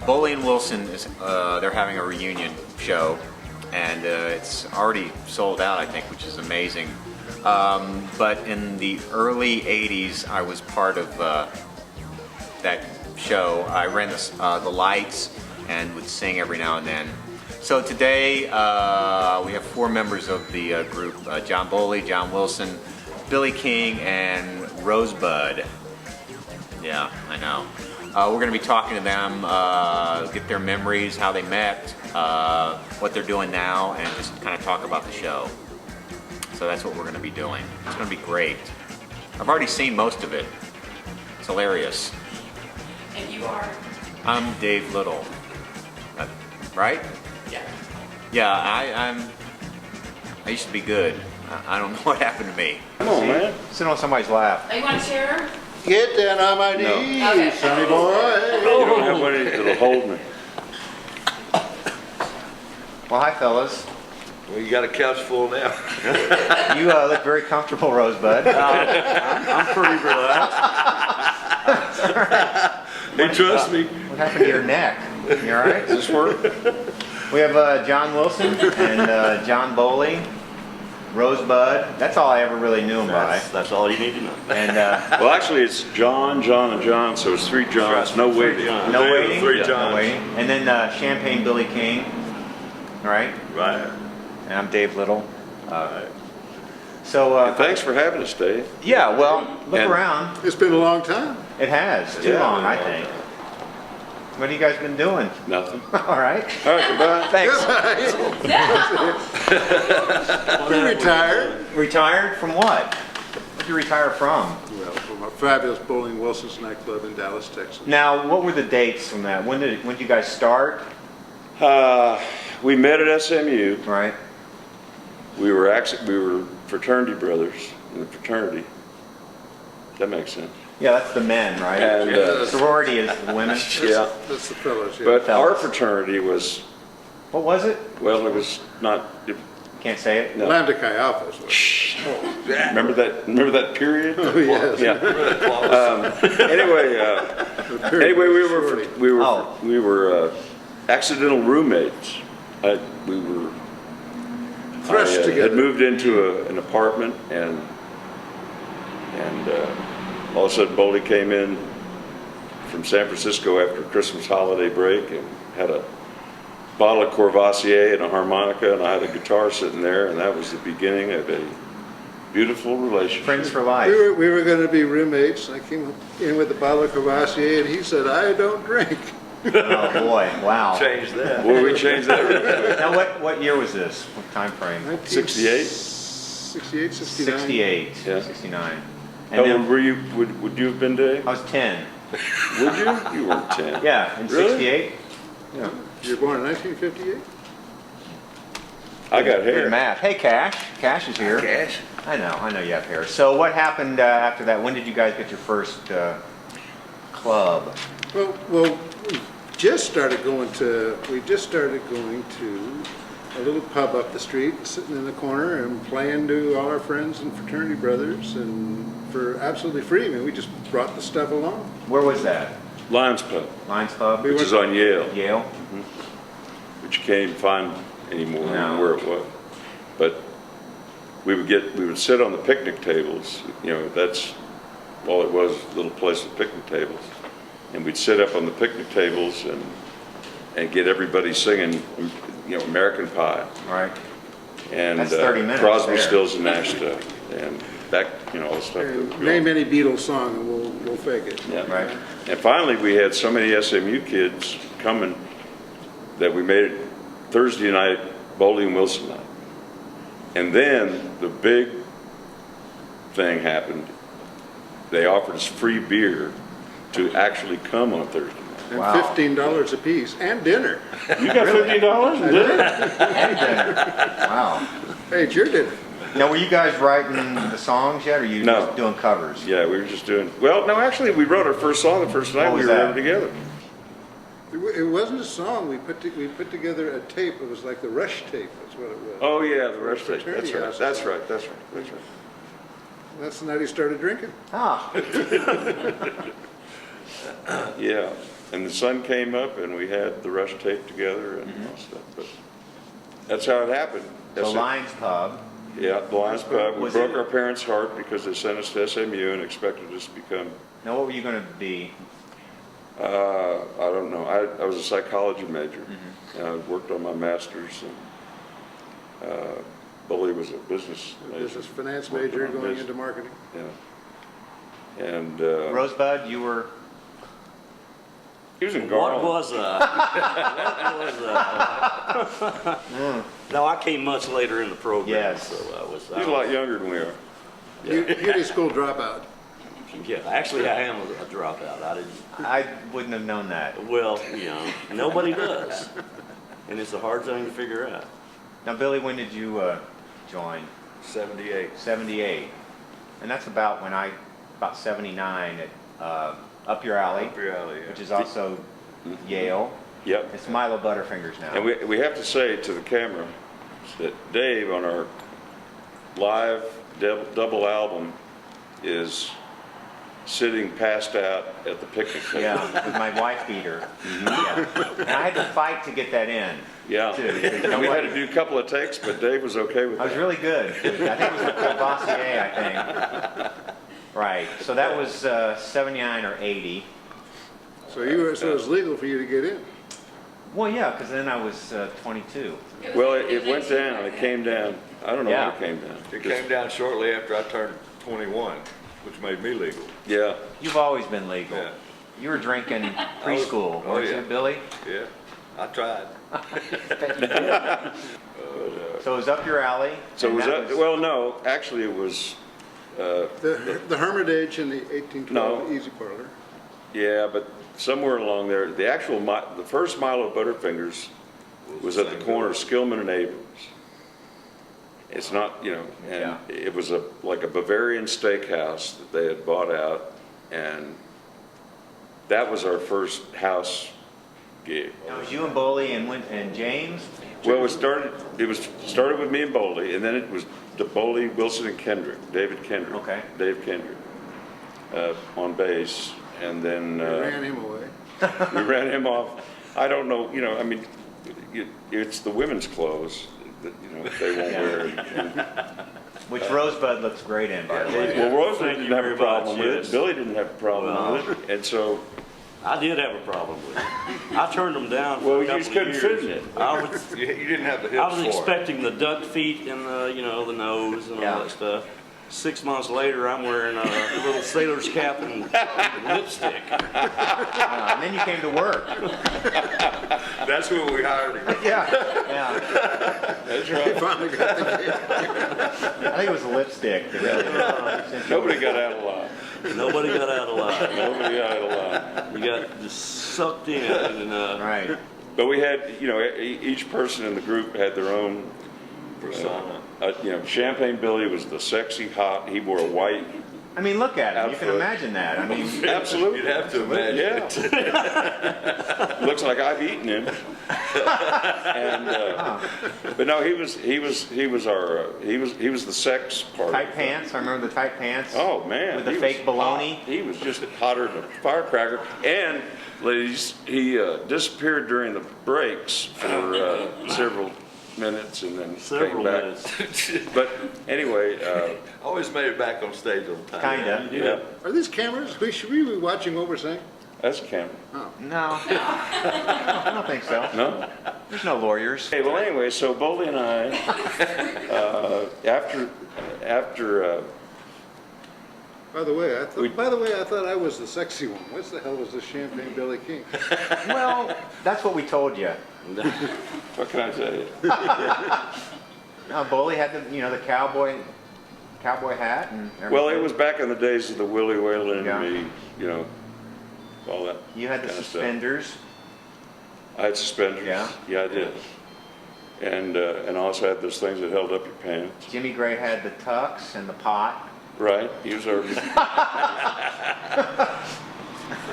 Bowley and Wilson is they're having a reunion show, and it's already sold out, I think, which is amazing. But in the early '80s, I was part of that show. I ran the lights and would sing every now and then. So today we have 4 members of the group: John Bowley, John Wilson, Billy King, and Rosebud. Yeah, I know. We're going to be talking to them, get their memories, how they met, what they're doing now, and just kind of talk about the show. So that's what we're going to be doing. It's going to be great. I've already seen most of it. It's hilarious. And you are? I'm Dave Little. Right? Yeah. Yeah, I used to be good. I don't know what happened to me. Come on, man. Sit on somebody's lap. Oh, you want to share? Get down on my knees, Okay. sonny boy. You don't have one that'll hold me. Well, hi, fellas. Well, you got a couch full now. You look very comfortable, Rosebud. I'm pretty relaxed. Hey, trust me. What happened to your neck? You all right? Does this work? We have John Wilson and John Bowley, Rosebud. That's all I ever really knew him by. That's all you need to know. And Well, actually, it's John, John, and John, so it's 3 Johns, no waiting. no waiting. 3 No Johns. waiting. And then Champagne Billy King. All right. Right. And I'm Dave Little. Right. So And thanks for having us, Dave. yeah, well, look And- around. It's been a long time. It has too Yeah. long, I think. What have you guys been doing? Nothing. All right. All right, goodbye. Thanks. We retired. Retired from what? What'd you retire from? Well, from a fabulous Bowling Wilson's nightclub in Dallas, Texas. Now, what were the dates from that? When did you guys start? We met at SMU. Right. We were fraternity brothers in the fraternity. That makes sense. Yeah, that's the men, right? And, sorority is the women. Yeah. That's the fellows, yeah. But our fraternity was, What was it? well, it was not. Can't say it. No. Lambda Chi Alphas. Remember that period? Oh, yes. Yeah. Anyway, we were accidental roommates. We were Thrust together. had moved into an apartment, and all of a sudden Bowley came in from San Francisco after Christmas holiday break and had a bottle of Courvoisier and a harmonica, and I had a guitar sitting there, and that was the beginning of a beautiful relationship. Friends for life. We were going to be roommates. I came in with a bottle of Courvoisier, and he said, "I don't drink." Oh boy! Wow. Change that. Well, we changed that. Really quick. Now, what year was this? What time frame? 68? 68, 69. 68. Yeah. 69. How And old then were you? Would you have been, Dave? I was 10. Would you? You weren't 10. Yeah, in Really? 68. Yeah. You were born in 1958? I got Good hair. math. Hey, Cash. Cash is here. Cash. I know you have hair. So what happened after that? When did you guys get your first club? Well, we just started going to a little pub up the street, sitting in the corner and playing to all our friends and fraternity brothers, and for absolutely free. I mean, we just brought the stuff along. Where was that? Lions Pub, Lions Club? which is on Yale, Yale? which you can't even find anymore No. where it was. But we would sit on the picnic tables. You know, that's all it was, a little place with picnic tables. And we'd sit up on the picnic tables and get everybody singing, you know, American Pie. Right. And That's 30 minutes Crosby, there. Stills, and Nash stuff. And that, you know, all the stuff. that we Name all- any Beatles song and we'll fake it. Yeah. Right. And finally, we had so many SMU kids coming that we made it Thursday night Bowley and Wilson night. And then the big thing happened. They offered us free beer to actually come on Thursday night. And Wow. $15 a piece, and dinner. You got $15 and did it? And dinner. Wow. Hey, it's your dinner. Now, were you guys writing the songs yet, or you No. just doing covers? Yeah, we were just doing, well, no, actually, we wrote our first song the first night What we was were that? ever together. It wasn't a song. We put together a tape. It was like the Rush tape. That's what it was. Oh, yeah, the rest of it. Fraternity That's right, house. that's right, that's right, that's right. That's the night he started drinking. Ah. Yeah. And the sun came up, and we had the rush tape together and all stuff. But that's how it happened. The Lions Pub. Yeah, the Lions Pub. We Was broke it- our parents' heart because they sent us to SMU and expected us to become, Now, what were you going to be? I don't know. I was a psychology major. I worked on my master's, and Bowley was a business major. Business finance major Working on going business. into marketing. Yeah. And Rosebud, you were. he was in What Garland. was No, I came much later in the program. Yes. So I was. He's a lot younger than we are. Beauty school dropout. Yeah, actually, I am a dropout. I didn't. I wouldn't have known that. Well, nobody does, and it's a hard thing to figure out. Now, Billy, when did you join? 78. 78. And that's about about 79 at Up Your Alley, Up your alley, yeah. which is also Yale. Yep. It's Milo Butterfingers now. And we have to say to the camera that Dave on our live double album is sitting passed out at the picnic table. Yeah, with my wife beater. Yeah. And I had to fight to get that in. Yeah. Too. And we had to do a couple of takes, but Dave was okay with I was that. really good. I think it was with Courvoisier, I think. Right. So that was 79 or 80. So it was legal for you to get in. Well, yeah, because then I was 22. Well, it went down. It came down. I don't know Yeah. when it came down. It came down shortly after I turned 21, which made me legal. Yeah. You've always been legal. Yeah. You were drinking preschool, Oh, weren't yeah. you, Billy? Yeah, I tried. So it was Up Your Alley. So and was that that, well, no, actually it was, The Hermitage and the 1812 No. Easy Parlor. yeah, but somewhere along there, the first Milo Butterfingers was at the corner of Skillman and Abrams. It's not, and Yeah. it was like a Bavarian steakhouse that they had bought out, and that was our first house gig. Now, it was you and Bowley and James? Well, it started with me and Bowley, and then it was Bowley, Wilson, and Kendrick, David Kendrick. Okay. Dave Kendrick, on bass, and then Ran him away. we ran him off. I don't know, I mean, it's the women's clothes that, they won't Yeah. wear. Which Rosebud looks great in, by the way. Well, Rose Thank didn't you have a very problem much, with yes. it. Billy didn't have a problem Well. with it, and so, I did have a problem with it. I turned them down for well, a you couple just of couldn't years. fit in it. I was, You didn't have the hips I was for it. expecting the duck feet and the the nose and Yeah. all that stuff. 6 months later, I'm wearing a little sailor's cap and lipstick. And then you came to work. That's when we hired him. Yeah. Yeah. That's right. Finally got the I think it was the lipstick. that really Nobody got out alive. Nobody got out alive. Nobody got out alive. You got just sucked in, and Right. But we had, each person in the group had their own Persona. Champagne Billy was the sexy hot. He wore a white. I mean, look at him. You can Outfit. imagine that. I mean, Absolutely. You'd have to imagine it. Yeah. Looks like I've eaten him. And but no, he was the sex part. tight pants. I remember the tight pants. Oh man, With the he fake was baloney. hot. He was just hotter than a firecracker. And ladies, he disappeared during the breaks for several minutes and then several came back. minutes. But anyway, Always made it back on stage on time. Kinda. yeah, Are these cameras? Should we be watching what we're saying? that's Cameron. No. I don't think so. No. There's no lawyers. Hey, well, anyway, so Bowley and I, after. By the way, I thought I was the sexy one. What the hell was the Champagne Billy King? Well, that's what we told you. What can I tell you? Bowley had the cowboy hat and everything. Well, it was back in the days of the Willie Whalen Yeah. and me, all that. You had the kind of stuff. suspenders. I had suspenders. Yeah. Yeah, I did. And I also had those things that held up your pants. Jimmy Gray had the tux and the pot. Right? He was our.